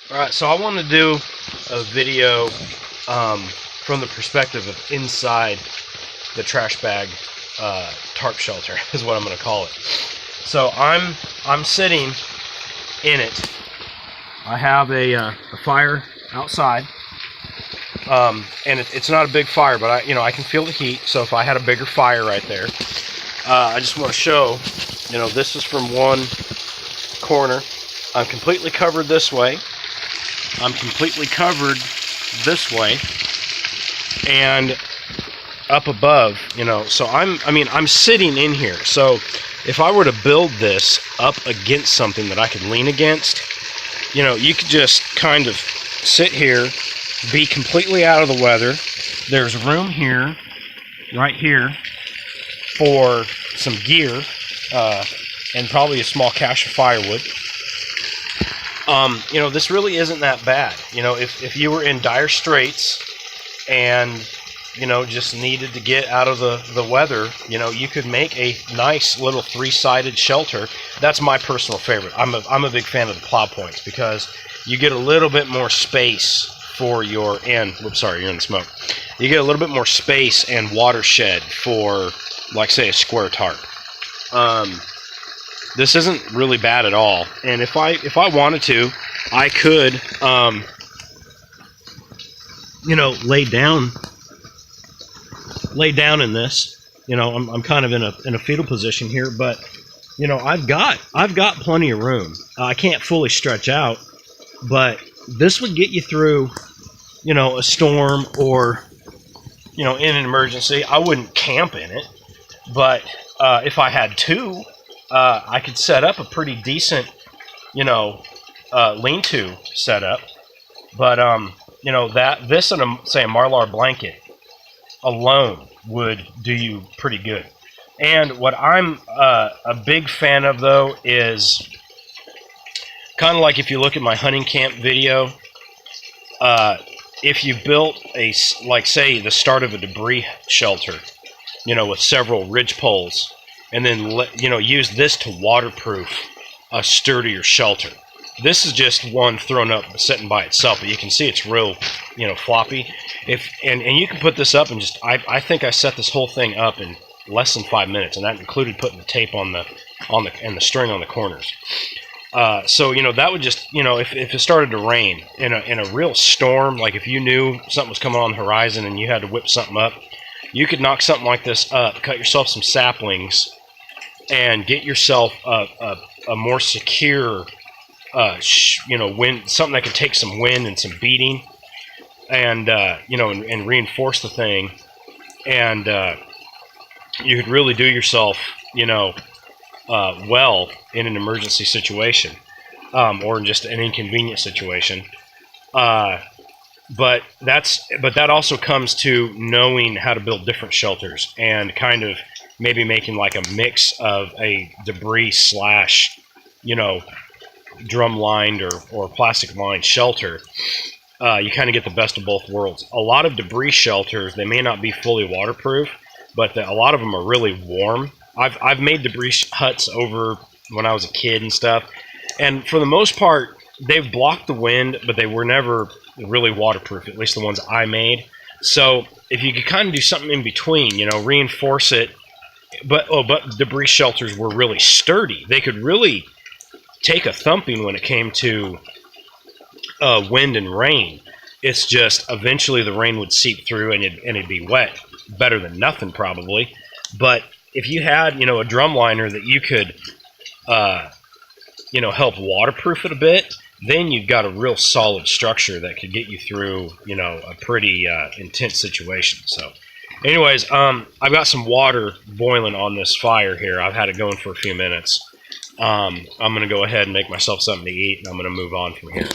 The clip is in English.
Alright, so I want to do a video from the perspective of inside the trash bag tarp shelter is what I'm going to call it. So I'm sitting in it. I have a fire outside, and it's not a big fire, but I can feel the heat. So if I had a bigger fire right there, I just want to show, this is from one corner. I'm completely covered this way. I'm completely covered this way, and up above, so I'm sitting in here. So if I were to build this up against something that I could lean against, you could just kind of sit here, be completely out of the weather. There's room here, right here, for some gear, and probably a small cache of firewood. This really isn't that bad. If you were in dire straits and, just needed to get out of the weather, you could make a nice little three-sided shelter. That's my personal favorite. I'm a big fan of the plow points because you get a little bit more space for your, whoops, sorry, you're in the smoke. You get a little bit more space and watershed for, like, say, a square tarp. This isn't really bad at all, and if I wanted to, I could, lay down in this. I'm kind of in a fetal position here, but I've got plenty of room. I can't fully stretch out, but this would get you through, a storm or, in an emergency. I wouldn't camp in it, but if I had to, I could set up a pretty decent, lean-to setup. But this and say a Marlar blanket alone would do you pretty good. And what I'm a big fan of, though, is kind of like if you look at my hunting camp video. If you built say the start of a debris shelter, with several ridge poles, and then use this to waterproof a sturdier shelter. This is just one thrown up sitting by itself, but you can see it's real, floppy. And you can put this up and just I think I set this whole thing up in less than 5 minutes, and that included putting the tape on the string on the corners. So that would just if it started to rain in a real storm, like if you knew something was coming on the horizon and you had to whip something up, you could knock something like this up, cut yourself some saplings, and get yourself a more secure, wind, something that could take some wind and some beating, and and reinforce the thing, and you could really do yourself, well in an emergency situation, or just an inconvenient situation. But that also comes to knowing how to build different shelters and kind of maybe making like a mix of a debris / drum lined or plastic lined shelter. You kind of get the best of both worlds. A lot of debris shelters, they may not be fully waterproof, but a lot of them are really warm. I've made debris huts over when I was a kid and stuff, and for the most part, they've blocked the wind, but they were never really waterproof, at least the ones I made. So if you could kind of do something in between, reinforce it, but debris shelters were really sturdy. They could really take a thumping when it came to wind and rain. It's just eventually the rain would seep through and it'd be wet. Better than nothing, probably. But if you had, a drum liner that you could, help waterproof it a bit, then you've got a real solid structure that could get you through, a pretty intense situation. So anyways, I've got some water boiling on this fire here. I've had it going for a few minutes. I'm going to go ahead and make myself something to eat, and I'm going to move on from here.